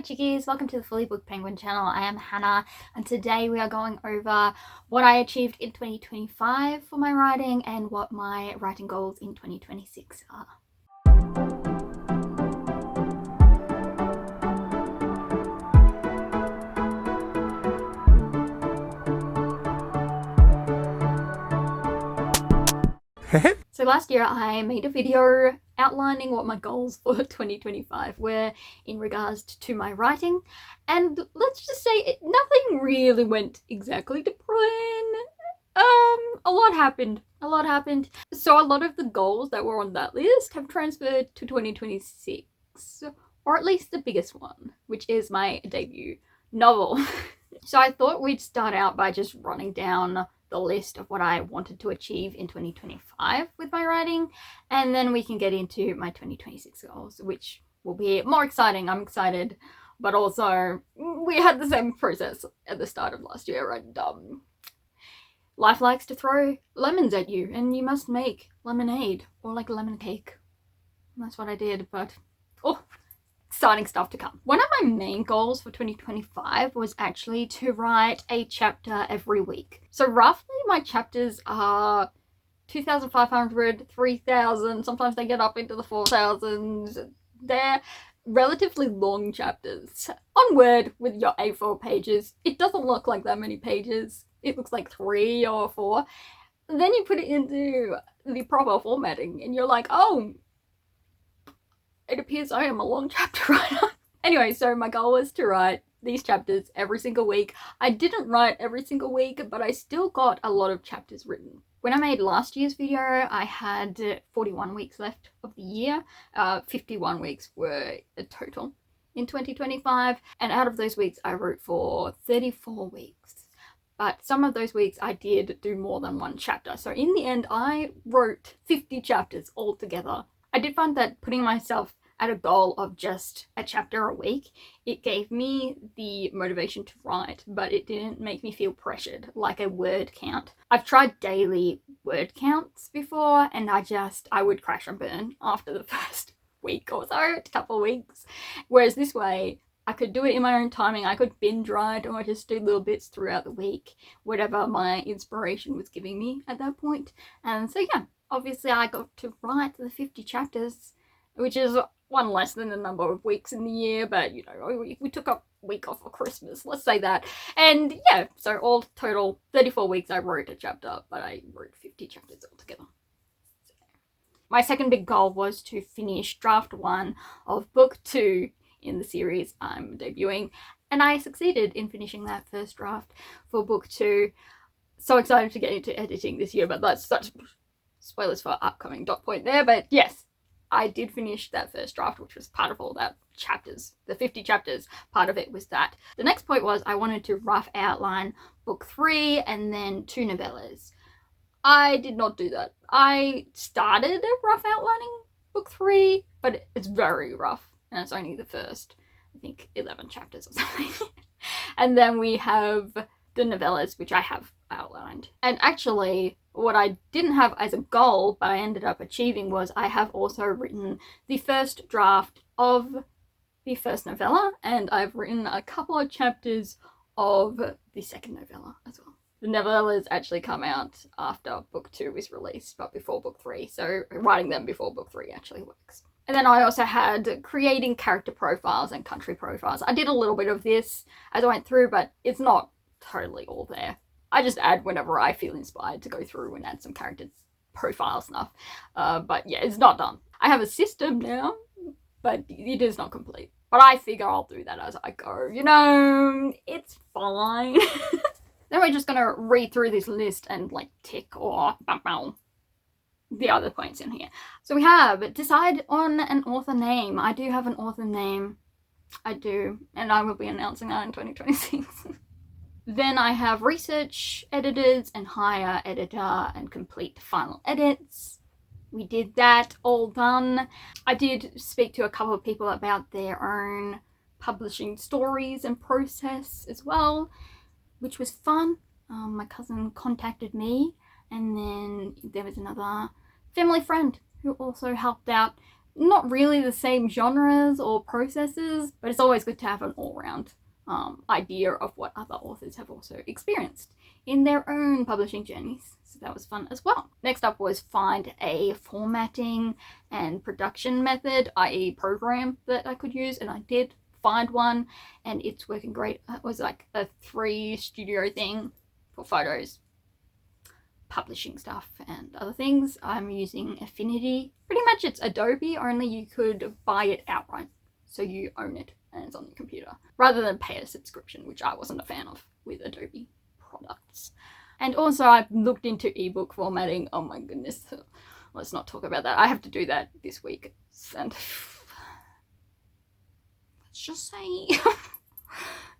chickies, welcome to the Fully Booked Penguin channel. I am Hannah and today we are going over what I achieved in 2025 for my writing and what my writing goals in 2026 are. So last year I made a video outlining what my goals for 2025 were in regards to my writing, and let's just say nothing really went exactly to plan. A lot happened. So a lot of the goals that were on that list have transferred to 2026, or at least the biggest one, which is my debut novel. So I thought we'd start out by just running down the list of what I wanted to achieve in 2025 with my writing, and then we can get into my 2026 goals, which will be more exciting. I'm excited, but also we had the same process at the start of last year, and life likes to throw lemons at you and you must make lemonade or like lemon cake. And that's what I did, but exciting stuff to come. One of my main goals for 2025 was actually to write a chapter every week. So roughly my chapters are 2,500, 3,000, sometimes they get up into the 4,000s. They're relatively long chapters on Word with your A4 pages. It doesn't look like that many pages. It looks like 3 or 4. And then you put it into the proper formatting and you're like, oh, it appears I am a long chapter writer. Anyway, so my goal was to write these chapters every single week. I didn't write every single week, but I still got a lot of chapters written. When I made last year's video, I had 41 weeks left of the year. 51 weeks were a total in 2025. And out of those weeks, I wrote for 34 weeks. But some of those weeks I did do more than one chapter. So in the end, I wrote 50 chapters altogether. I did find that putting myself at a goal of just a chapter a week, it gave me the motivation to write, but it didn't make me feel pressured like a word count. I've tried daily word counts before and I would crash and burn after the first week or so, a couple of weeks. Whereas this way, I could do it in my own timing. I could binge write or just do little bits throughout the week, whatever my inspiration was giving me at that point. And so yeah, obviously I got to write the 50 chapters, which is one less than the number of weeks in the year, but you know, we took a week off for Christmas, let's say that. And yeah, so all total 34 weeks I wrote a chapter, but I wrote 50 chapters altogether. So, my second big goal was to finish draft 1 of book 2 in the series I'm debuting, and I succeeded in finishing that first draft for book 2. So excited to get into editing this year, but that's such spoilers for upcoming dot point there. But yes, I did finish that first draft, which was part of all that chapters, the 50 chapters. Part of it was that. The next point was I wanted to rough outline book 3 and then 2 novellas. I did not do that. I started rough outlining book 3, but it's very rough and it's only the first, I think, 11 chapters or something. And then we have the novellas, which I have outlined. And actually, what I didn't have as a goal, but I ended up achieving, was I have also written the first draft of the first novella, and I've written a couple of chapters of the second novella as well. The novellas actually come out after book 2 is released, but before book 3, so writing them before book 3 actually works. And then I also had creating character profiles and country profiles. I did a little bit of this as I went through, but it's not totally all there. I just add whenever I feel inspired to go through and add some character profile stuff. But yeah, it's not done. I have a system now, but it is not complete. But I figure I'll do that as I go. You know, it's fine. Then we're just gonna read through this list and like tick or the other points in here. So we have decide on an author name. I do have an author name. I do, and I will be announcing that in 2026. Then I have research editors and hire editor and complete final edits. We did that, all done. I did speak to a couple of people about their own publishing stories and process as well, which was fun. My cousin contacted me, and then there was another family friend who also helped out not really the same genres or processes, but it's always good to have an all-round idea of what other authors have also experienced in their own publishing journeys. So that was fun as well. Next up was find a formatting and production method, i.e. program that I could use, and I did find one, and it's working great. It was like a 3 studio thing for photos, publishing stuff, and other things. I'm using ATINY. Pretty much it's Adobe, only you could buy it outright, so you own it and it's on your computer, rather than pay a subscription, which I wasn't a fan of with Adobe products. And also I've looked into ebook formatting. Oh my goodness, let's not talk about that. I have to do that this week, and let's just say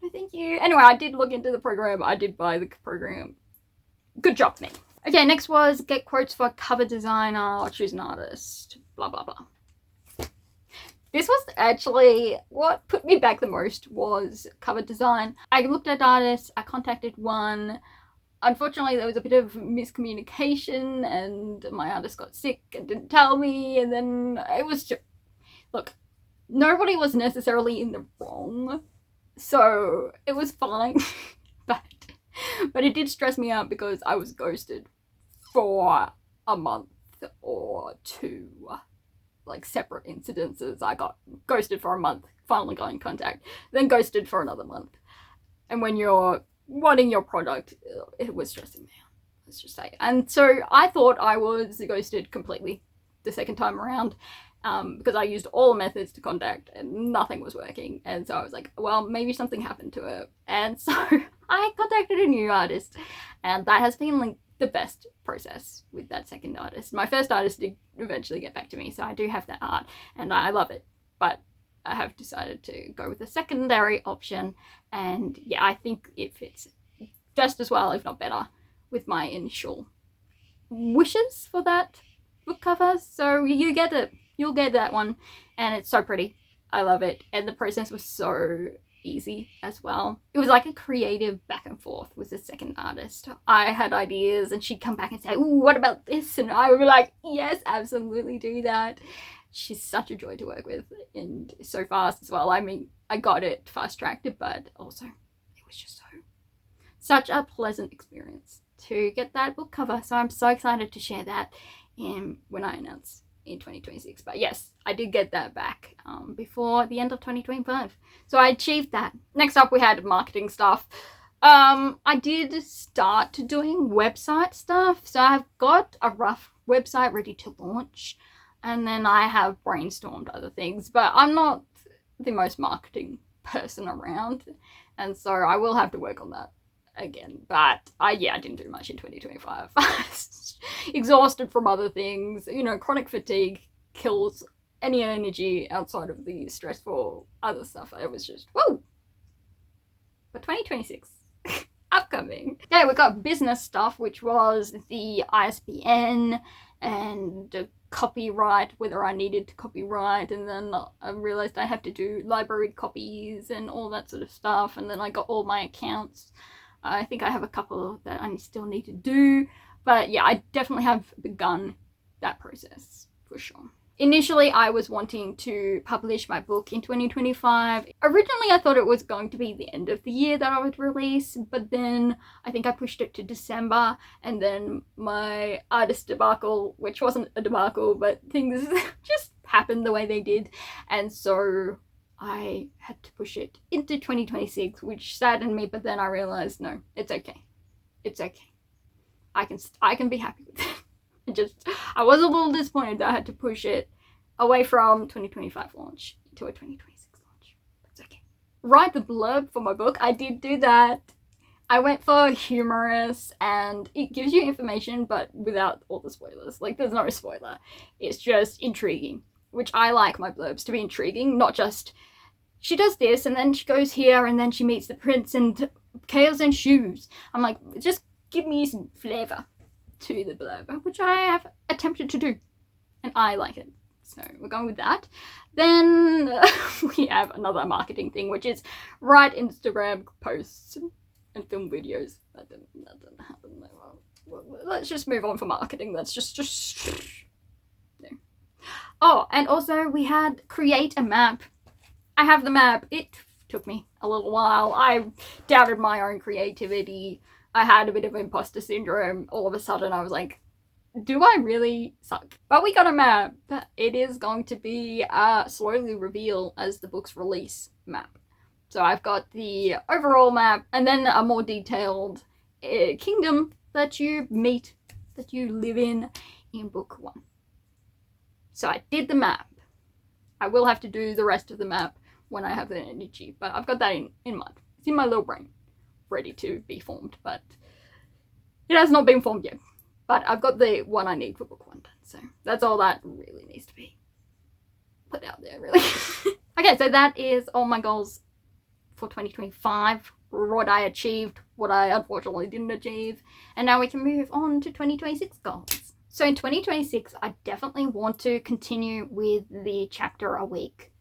no thank you. Anyway, I did look into the program. I did buy the program. Good job, me. Okay, next was get quotes for cover designer or choose an artist, blah blah blah. This was actually what put me back the most, was cover design. I looked at artists, I contacted one. Unfortunately, there was a bit of miscommunication and my artist got sick and didn't tell me, and then it was just... Look, nobody was necessarily in the wrong, so it was fine. But it did stress me out because I was ghosted for a month or 2. Like separate incidences. I got ghosted for a month, finally got in contact, then ghosted for another month. And when you're wanting your product, it was stressing me out, let's just say. And so I thought I was ghosted completely the second time around, because I used all methods to contact and nothing was working. And so I was like, well, maybe something happened to her. And so I contacted a new artist, and that has been like the best process with that second artist. My first artist did eventually get back to me, so I do have that art and I love it, but I have decided to go with a secondary option, and yeah, I think it fits just as well, if not better, with my initial wishes for that book cover. So you get it, you'll get that one, and it's so pretty. I love it, and the process was so easy as well. It was like a creative back and forth with the second artist. I had ideas and she'd come back and say, ooh, what about this? And I would be like, yes, absolutely, do that. She's such a joy to work with, and so fast as well. I mean, I got it fast-tracked, but also it was just such a pleasant experience to get that book cover. So I'm so excited to share that when I announce in 2026. But yes, I did get that back before the end of 2025, so I achieved that. Next up, we had marketing stuff. I did start doing website stuff, so I've got a rough website ready to launch, and then I have brainstormed other things, but I'm not the most marketing person around, and so I will have to work on that again. But I didn't do much in 2025. Exhausted from other things. You know, chronic fatigue kills any energy outside of the stressful other stuff. It was just, whoa! But 2026, upcoming. Yeah, we got business stuff, which was the ISBN and copyright, whether I needed to copyright, and then I realized I had to do library copies and all that sort of stuff, and then I got all my accounts. I think I have a couple that I still need to do, but yeah, I definitely have begun that process for sure. Initially, I was wanting to publish my book in 2025. Originally, I thought it was going to be the end of the year that I would release, but then I think I pushed it to December, and then my artist debacle, which wasn't a debacle, but things just happened the way they did, and so I had to push it into 2026, which saddened me, but then I realized, no, it's okay. It's okay. I can be happy with it. I was a little disappointed that I had to push it away from 2025 launch to a 2026 launch. That's okay. Write the blurb for my book. I did do that. I went for humorous, and it gives you information, but without all the spoilers. Like, there's no spoiler. It's just intriguing, which I like my blurbs to be intriguing, not just she does this and then she goes here and then she meets the prince and chaos ensues. I'm like, just give me some flavor to the blurb, which I have attempted to do, and I like it. So we're going with that. Then we have another marketing thing, which is write Instagram posts and film videos. That didn't happen. Let's just move on for marketing. Let's just no. Oh, and also we had create a map. I have the map. It took me a little while. I doubted my own creativity. I had a bit of imposter syndrome. All of a sudden I was like, do I really suck? But we got a map. It is going to be slowly reveal as the book's release map. So I've got the overall map and then a more detailed kingdom that you meet, that you live in book 1. So I did the map. I will have to do the rest of the map when I have the energy, but I've got that in mind. It's in my little brain, ready to be formed, but it has not been formed yet. But I've got the one I need for book 1 done, so that's all that really needs to be put out there, really. Okay, so that is all my goals for 2025, what I achieved, what I unfortunately didn't achieve, and now we can move on to 2026 goals. So in 2026, I definitely want to continue with the chapter a week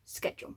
schedule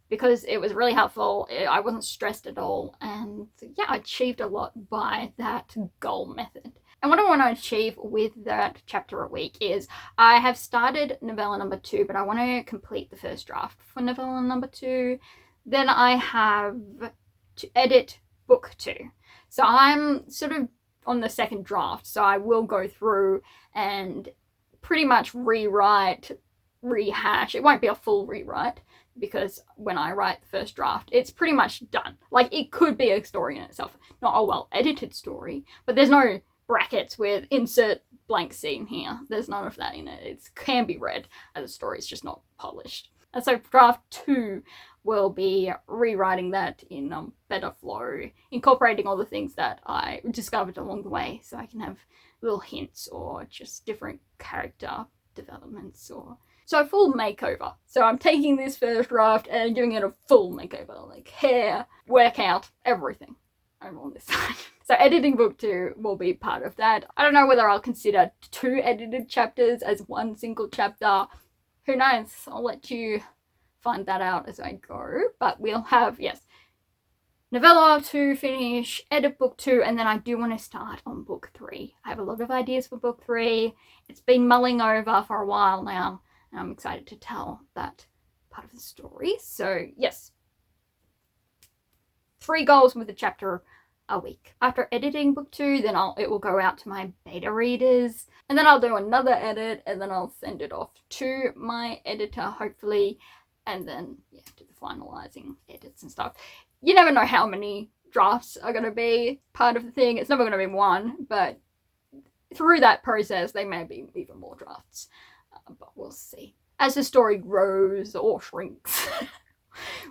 because it was really helpful. I wasn't stressed at all, and yeah, I achieved a lot by that goal method. And what I want to achieve with that chapter a week is I have started novella number 2, but I want to complete the first draft for novella number 2. Then I have to edit book 2. So I'm sort of on the second draft, so I will go through and pretty much rewrite, rehash. It won't be a full rewrite because when I write the first draft, it's pretty much done. Like, it could be a story in itself, not a well-edited story, but there's no brackets with insert blank scene here. There's none of that in it. It can be read as a story, it's just not published. And so draft 2 will be rewriting that in better flow, incorporating all the things that I discovered along the way, so I can have little hints or just different character developments, or so a full makeover. So I'm taking this first draft and giving it a full makeover, like hair, workout, everything over on this side. So editing book 2 will be part of that. I don't know whether I'll consider 2 edited chapters as one single chapter. Who knows? I'll let you find that out as I go. But we'll have, yes, novella to finish, edit book 2, and then I do want to start on book 3. I have a lot of ideas for book 3. It's been mulling over for a while now, and I'm excited to tell that part of the story. So yes, 3 goals with a chapter a week. After editing book 2, then it will go out to my beta readers, and then I'll do another edit, and then I'll send it off to my editor, hopefully, and then yeah, do the finalizing edits and stuff. You never know how many drafts are going to be part of the thing. It's never going to be one, but through that process there may be even more drafts, but we'll see as the story grows or shrinks.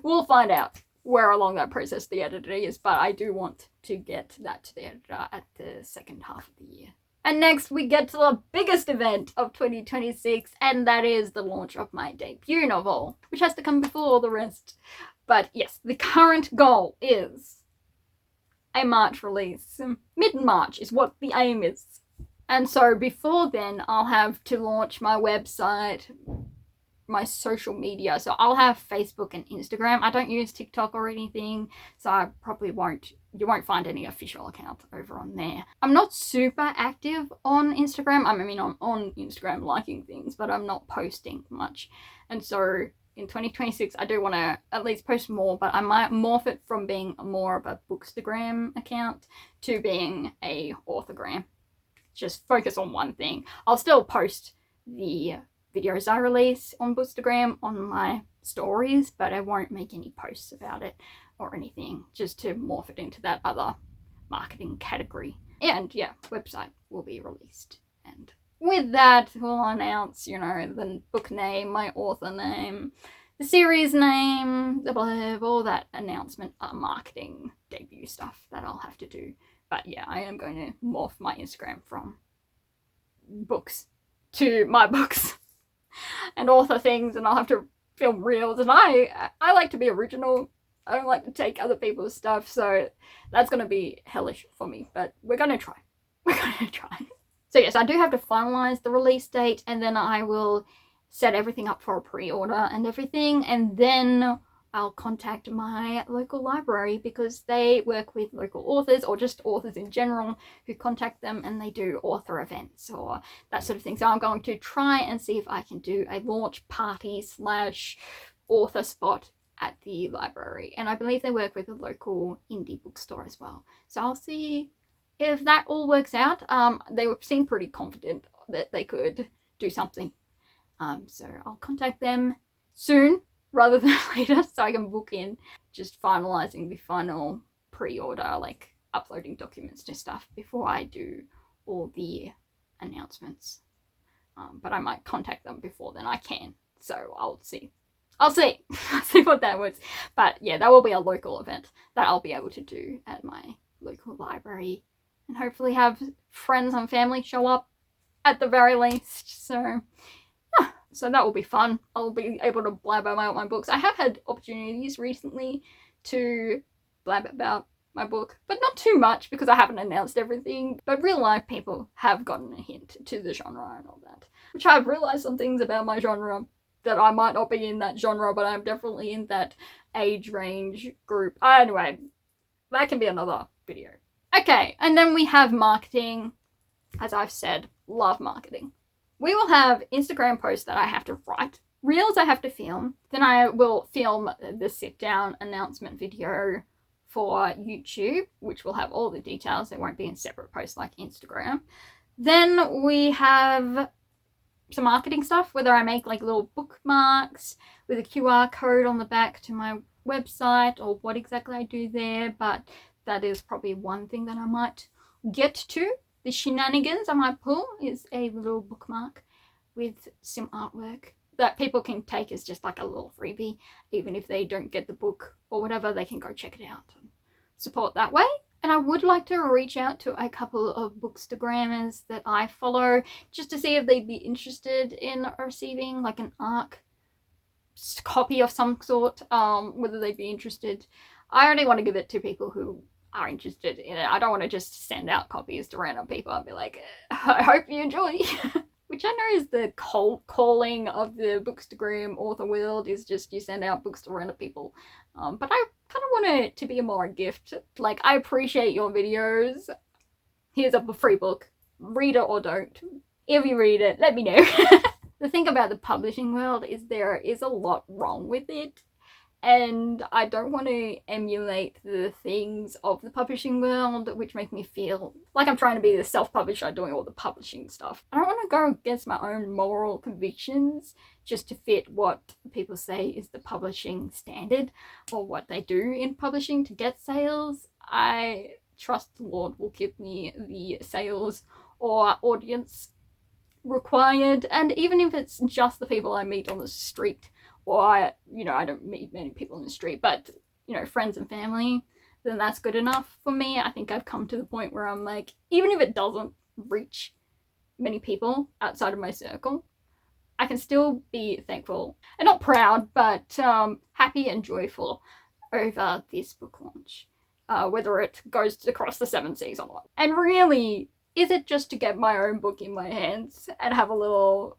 We'll find out where along that process the editor is, but I do want to get that to the editor at the second half of the year. And next we get to the biggest event of 2026, and that is the launch of my debut novel, which has to come before all the rest. But yes, the current goal is a March release. Mid-March is what the aim is. And so before then, I'll have to launch my website, my social media. So I'll have Facebook and Instagram. I don't use TikTok or anything, so I probably you won't find any official account over on there. I'm not super active on Instagram. I mean, I'm on Instagram liking things, but I'm not posting much. And so in 2026, I do want to at least post more, but I might morph it from being more of a Bookstagram account to being a Authorgram. Just focus on one thing. I'll still post the videos I release on Bookstagram on my stories, but I won't make any posts about it or anything, just to morph it into that other marketing category. And yeah, website will be released. And with that, we'll announce, you know, the book name, my author name, the series name, the blurb, all that announcement, marketing, debut stuff that I'll have to do. But yeah, I am going to morph my Instagram from books to my books and author things, and I'll have to film reels. And I like to be original. I don't like to take other people's stuff, so that's going to be hellish for me, but we're going to try. We're going to try. So yes, I do have to finalize the release date, and then I will set everything up for a pre-order and everything, and then I'll contact my local library because they work with local authors or just authors in general who contact them, and they do author events or that sort of thing. So I'm going to try and see if I can do a launch party / author spot at the library. And I believe they work with a local indie bookstore as well. So I'll see if that all works out. They seem pretty confident that they could do something. So I'll contact them soon rather than later so I can book in. Just finalizing the final pre-order, like uploading documents to stuff before I do all the announcements. But I might contact them before then. I can. So I'll see. I'll see what that was. But yeah, that will be a local event that I'll be able to do at my local library and hopefully have friends and family show up at the very least. So yeah, so that will be fun. I'll be able to blab about my books. I have had opportunities recently to blab about my book, but not too much because I haven't announced everything. But real life people have gotten a hint to the genre and all that, which I've realized some things about my genre that I might not be in that genre, but I'm definitely in that age range group. Anyway, that can be another video. Okay, and then we have marketing. As I've said, love marketing. We will have Instagram posts that I have to write, reels I have to film, then I will film the sit down announcement video for YouTube, which will have all the details. It won't be in separate posts like Instagram. Then we have some marketing stuff, whether I make like little bookmarks with a QR code on the back to my website or what exactly I do there, but that is probably one thing that I might get to. The shenanigans I might pull is a little bookmark with some artwork that people can take as just like a little freebie. Even if they don't get the book or whatever, they can go check it out and support that way. And I would like to reach out to a couple of bookstagrammers that I follow just to see if they'd be interested in receiving like an ARC copy of some sort, whether they'd be interested. I only want to give it to people who are interested in it. I don't want to just send out copies to random people and be like, I hope you enjoy. Which I know is the cold calling of the bookstagram author world, is just you send out books to random people. But I kind of want it to be more a gift. Like, I appreciate your videos. Here's a free book. Read it or don't. If you read it, let me know. The thing about the publishing world is there is a lot wrong with it. And I don't want to emulate the things of the publishing world, which make me feel like I'm trying to be the self-publisher doing all the publishing stuff. I don't want to go against my own moral convictions just to fit what people say is the publishing standard or what they do in publishing to get sales. I trust the Lord will give me the sales or audience required, and even if it's just the people I meet on the street, or I don't meet many people in the street, but, friends and family, then that's good enough for me. I think I've come to the point where I'm like, even if it doesn't reach many people outside of my circle, I can still be thankful, and not proud, but happy and joyful over this book launch, whether it goes across the 7 seas or not. And really, is it just to get my own book in my hands and have a little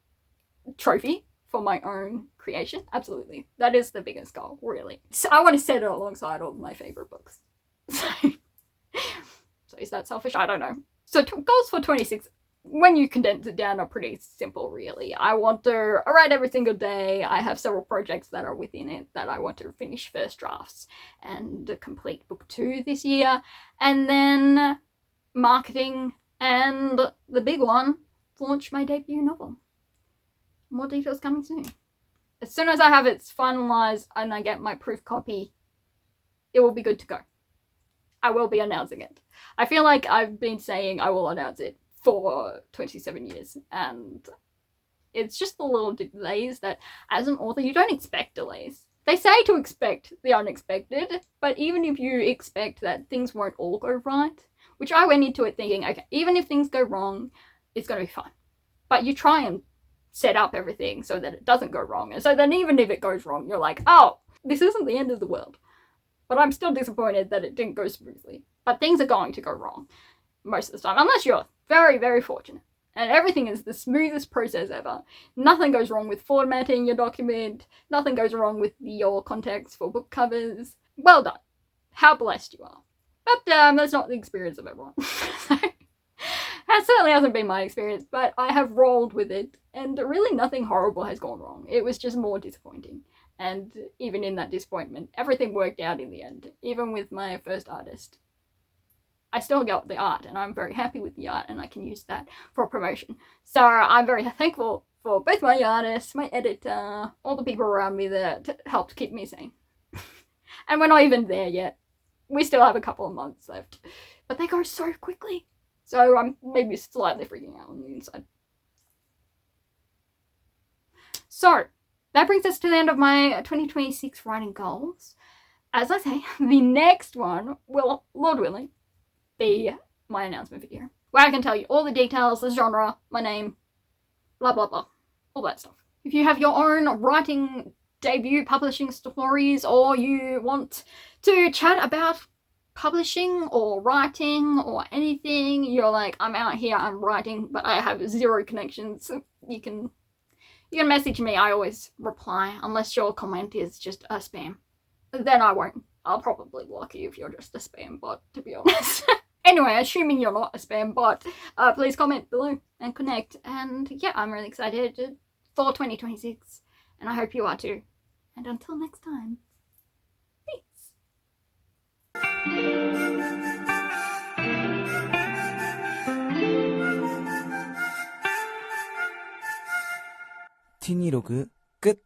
trophy for my own creation? Absolutely. That is the biggest goal, really. So I want to set it alongside all of my favorite books. So is that selfish? I don't know. So goals for 26, when you condense it down, are pretty simple, really. I want to write every single day. I have several projects that are within it that I want to finish first drafts and complete book 2 this year. And then marketing, and the big one, launch my debut novel. More details coming soon. As soon as I have it finalized and I get my proof copy, it will be good to go. I will be announcing it. I feel like I've been saying I will announce it for 27 years, and it's just the little delays that, as an author, you don't expect delays. They say to expect the unexpected, but even if you expect that things won't all go right, which I went into it thinking, okay, even if things go wrong, it's going to be fine. But you try and set up everything so that it doesn't go wrong. And so then even if it goes wrong, you're like, oh, this isn't the end of the world. But I'm still disappointed that it didn't go smoothly. But things are going to go wrong most of the time, unless you're very, very fortunate. And everything is the smoothest process ever. Nothing goes wrong with formatting your document. Nothing goes wrong with your context for book covers. Well done. How blessed you are. But that's not the experience of everyone. So, that certainly hasn't been my experience, but I have rolled with it, and really nothing horrible has gone wrong. It was just more disappointing. And even in that disappointment, everything worked out in the end, even with my first artist. I still got the art, and I'm very happy with the art, and I can use that for promotion. So I'm very thankful for both my artists, my editor, all the people around me that helped keep me sane. And we're not even there yet. We still have a couple of months left. But they go so quickly. So I'm maybe slightly freaking out on the inside. So, that brings us to the end of my 2026 writing goals. As I say, the next one will, Lord willing, be my announcement video, where I can tell you all the details, the genre, my name, blah blah blah, all that stuff. If you have your own writing debut publishing stories, or you want to chat about publishing or writing or anything, you're like, I'm out here, I'm writing, but I have zero connections, you can message me. I always reply, unless your comment is just a spam. Then I won't. I'll probably block you if you're just a spam bot, to be honest. Anyway, assuming you're not a spam bot, please comment below and connect. And yeah, I'm really excited for 2026, and I hope you are too. And until next time, peace. 티니 로그 끝.